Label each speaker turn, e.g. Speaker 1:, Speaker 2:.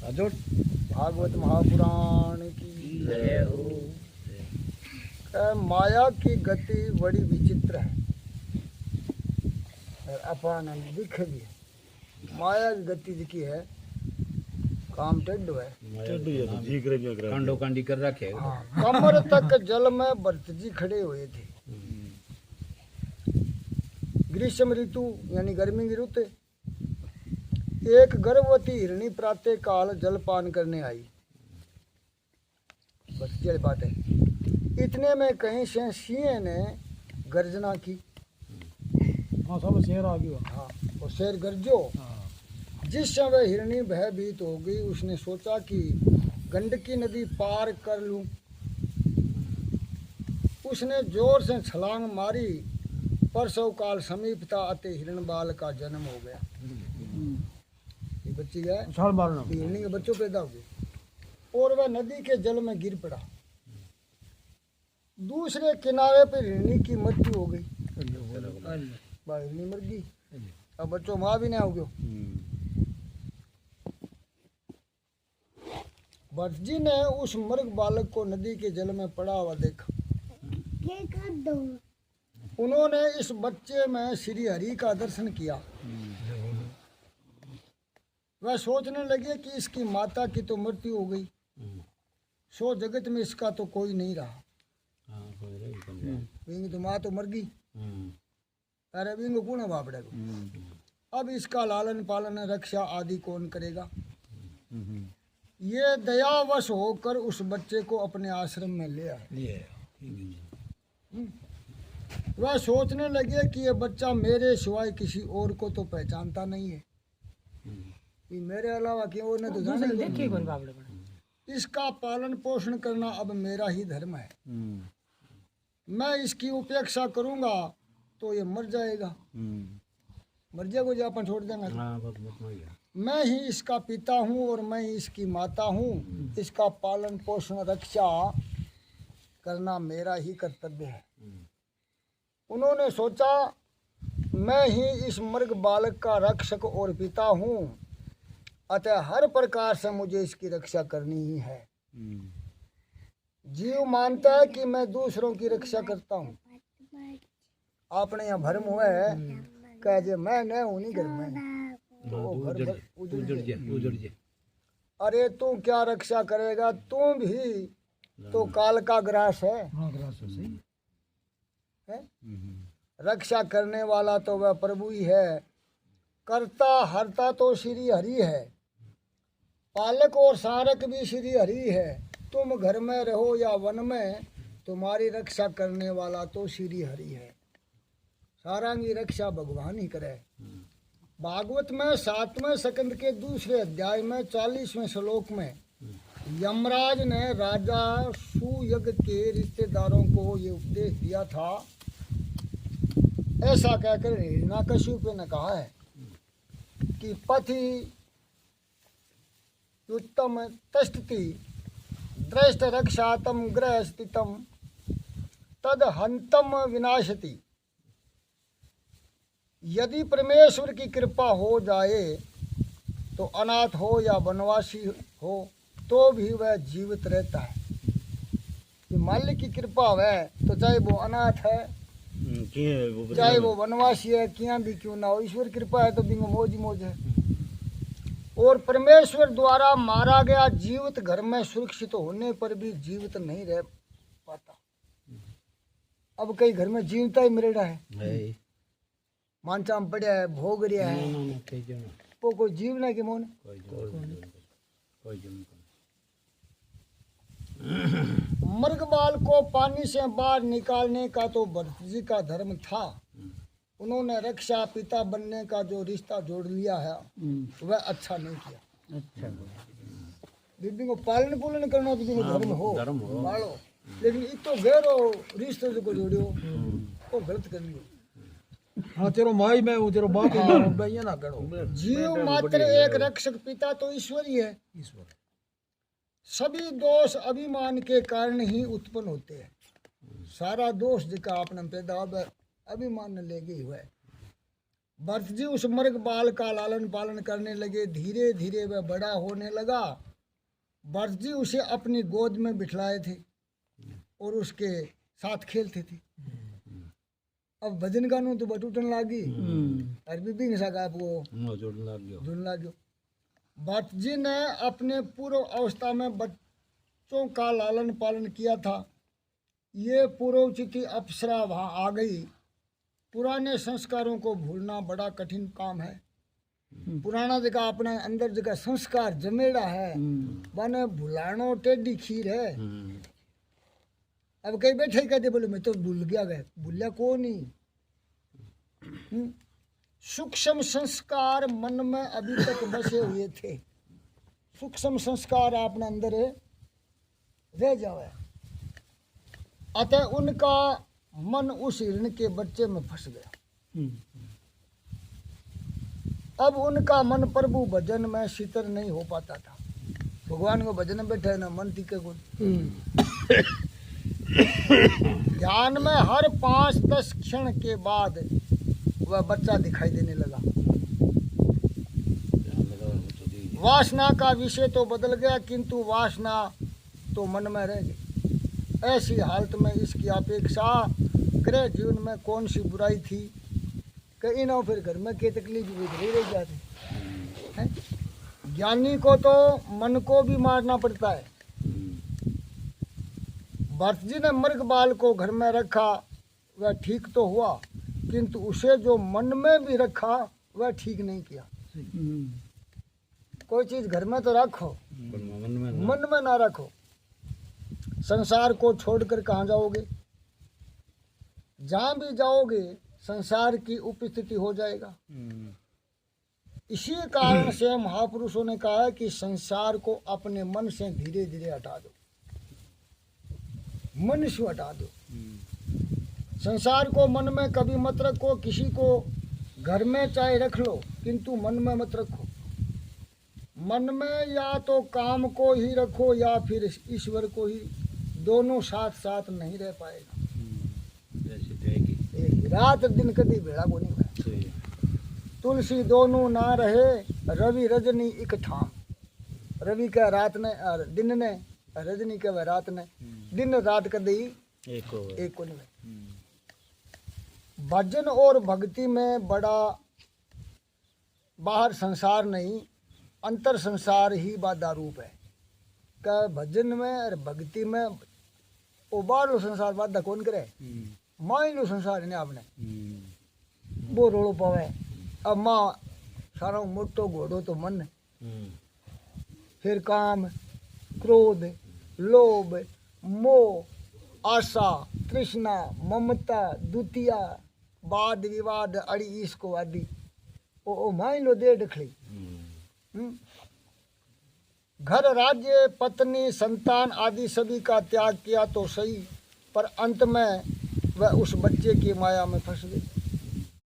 Speaker 1: भागवत महापुराण की जय हो। माया की गति बड़ी विचित्र है और अपन दिख भी है। माया की गति दिखी है, काम टेढ़ो है,
Speaker 2: कांडो कांडी कर रखे।
Speaker 1: हाँ, कमर तक जल में भरत जी खड़े हुए थे। ग्रीष्म ऋतु यानी गर्मी की ऋतु। एक गर्भवती हिरणी प्रातः काल जलपान करने आई। बस ये बात है। इतने में कहीं से सिंह ने गर्जना की।
Speaker 3: हाँ, सब शेर आ गया।
Speaker 1: हाँ, वो शेर गर्जो। जिस समय हिरणी भयभीत हो गई, उसने सोचा कि गंडकी नदी पार कर लूं। उसने जोर से छलांग मारी। प्रसव काल समीप था, अतः हिरण बाल का जन्म हो गया। ये बच्ची है, हिरणी के बच्चों पैदा हो गए और वह नदी के जल में गिर पड़ा। दूसरे किनारे पर हिरणी की मृत्यु हो गई। हिरणी मर गई, अब बच्चों माँ भी नहीं हो गयो। भरत जी ने उस मृग बालक को नदी के जल में पड़ा हुआ देखा। उन्होंने इस बच्चे में श्री हरि का दर्शन किया। वह सोचने लगे कि इसकी माता की तो मृत्यु हो गई, सो जगत में इसका तो कोई नहीं रहा। तो माँ तो मर गई, अरे बिंगो कौन बापड़े को। अब इसका लालन पालन रक्षा आदि कौन करेगा। ये दयावश होकर उस बच्चे को अपने आश्रम में ले आए। वह सोचने लगे कि ये बच्चा मेरे सिवाय किसी और को तो पहचानता नहीं है। ये मेरे अलावा कि और ने तो जाने देखे कौन बापड़े। इसका पालन पोषण करना अब मेरा ही धर्म है। मैं इसकी उपेक्षा करूंगा तो ये मर जाएगा। मर जाएगा जो अपन छोड़ देंगे। मैं ही इसका पिता हूँ और मैं ही इसकी माता हूँ। इसका पालन पोषण रक्षा करना मेरा ही कर्तव्य है। उन्होंने सोचा मैं ही इस मृग बालक का रक्षक और पिता हूँ, अतः हर प्रकार से मुझे इसकी रक्षा करनी ही है। जीव मानता है कि मैं दूसरों की रक्षा करता हूँ। आपने यहाँ भरम हुआ है, कह जे मैं न हूँ नहीं घर में, तो घर उजड़ जे। अरे तू क्या रक्षा करेगा, तू भी तो काल का ग्रास है। रक्षा करने वाला तो वह प्रभु ही है, करता हरता तो श्री हरि है, पालक और सारक भी श्री हरि है। तुम घर में रहो या वन में, तुम्हारी रक्षा करने वाला तो श्री हरि है। सारांगी रक्षा भगवान ही करे। भागवत में 7वें स्कंद के दूसरे अध्याय में 40वें श्लोक में यमराज ने राजा सुयग के रिश्तेदारों को ये उपदेश दिया था। ऐसा कहकर हिरण्यकशिपु ने कहा है कि पथि उत्तम तष्टति दृष्ट रक्षातम ग्रह स्थितम तद हंतम विनाशति। यदि परमेश्वर की कृपा हो जाए तो अनाथ हो या वनवासी हो तो भी वह जीवित रहता है। मालिक की कृपा है तो चाहे वो अनाथ है, चाहे वो वनवासी है, किया भी क्यों ना हो, ईश्वर कृपा है तो बिंगो मौज मौज है। और परमेश्वर द्वारा मारा गया जीवित घर में सुरक्षित होने पर भी जीवित नहीं रह पाता। अब कई घर में जीवता ही मरेड़ा है, मानचा में पड़ा है, भोग रहा है, वो कोई जीवना के मोन। मृगबाल को पानी से बाहर निकालने का तो भरत जी का धर्म था। उन्होंने रक्षा पिता बनने का जो रिश्ता जोड़ लिया है वह अच्छा नहीं किया। अच्छा बीबी को पालन पोलन करना तो धर्म हो पालो, लेकिन इतो गहरो रिश्ते जो को जोड़ियो वो गलत कर लियो।
Speaker 3: हाँ तेरो माई में वो तेरो बाप है ना करो।
Speaker 1: जीव मात्र एक रक्षक पिता तो ईश्वर ही है। ईश्वर सभी दोष अभिमान के कारण ही उत्पन्न होते हैं। सारा दोष जिका अपने पैदा हो अभिमान ने लेके ही हुआ है। भरत जी उस मृग बाल का लालन पालन करने लगे। धीरे धीरे वह बड़ा होने लगा। भरत जी उसे अपनी गोद में बिठलाए थे और उसके साथ खेलते थे। अब भजन गानू तो बटूटन लागी और बीबी ने सका वो जुड़न लाग गयो। भरत जी ने अपने पूर्व अवस्था में बच्चों का लालन पालन किया था। ये पूर्वचिति अप्सरा वहाँ आ गई। पुराने संस्कारों को भूलना बड़ा कठिन काम है। पुराना जगह अपने अंदर जगह संस्कार जमेड़ा है, माने भुलानो टेढ़ी खीर है। अब कई बैठे कहते बोले मैं तो भूल गया, गए भूलिया को नहीं। सूक्ष्म संस्कार मन में अभी तक बसे हुए थे। सूक्ष्म संस्कार अपने अंदर रह जावे, अतः उनका मन उस हिरण के बच्चे में फंस गया। अब उनका मन प्रभु भजन में शीतल नहीं हो पाता था। भगवान को भजन में बैठे ना मन टिके को। ध्यान में हर 5-10 क्षण के बाद वह बच्चा दिखाई देने लगा। वासना का विषय तो बदल गया, किंतु वासना तो मन में रह गई। ऐसी हालत में इसकी अपेक्षा गृह जीवन में कौन सी बुराई थी कि इन्हों फिर घर में के तकलीफ भी रह जाती है। ज्ञानी को तो मन को भी मारना पड़ता है। भरत जी ने मृग बाल को घर में रखा, वह ठीक तो हुआ, किंतु उसे जो मन में भी रखा वह ठीक नहीं किया। कोई चीज घर में तो रखो, मन में ना रखो। संसार को छोड़कर कहाँ जाओगे? जहाँ भी जाओगे संसार की उपस्थिति हो जाएगा। इसी कारण से महापुरुषों ने कहा है कि संसार को अपने मन से धीरे धीरे हटा दो, मन से हटा दो। संसार को मन में कभी मत रखो। किसी को घर में चाहे रख लो, किंतु मन में मत रखो। मन में या तो काम को ही रखो या फिर ईश्वर को ही, दोनों साथ साथ नहीं रह पाएगा। रात दिन कभी भेड़ा को नहीं है। तुलसी दोनों ना रहे, रवि रजनी एक ठाम। रवि का रात ने और दिन ने, रजनी का वह रात ने, दिन रात कभी एक को नहीं। भजन और भक्ति में बड़ा बाहर संसार नहीं, अंतर संसार ही बाधा रूप है। का भजन में और भक्ति में वो बाहर संसार बाधा कौन करे? माँ लो संसार ने आपने वो रोड़ो पावे। अब माँ सारा मोटो घोड़ो तो मन, फिर काम, क्रोध, लोभ, मोह, आशा, तृष्णा, ममता, द्वितीया, वाद विवाद, अड़ी इसको आदि ओ मान लो दे डखली। घर, राज्य, पत्नी, संतान आदि सभी का त्याग किया तो सही, पर अंत में वह उस बच्चे की माया में फंस गई।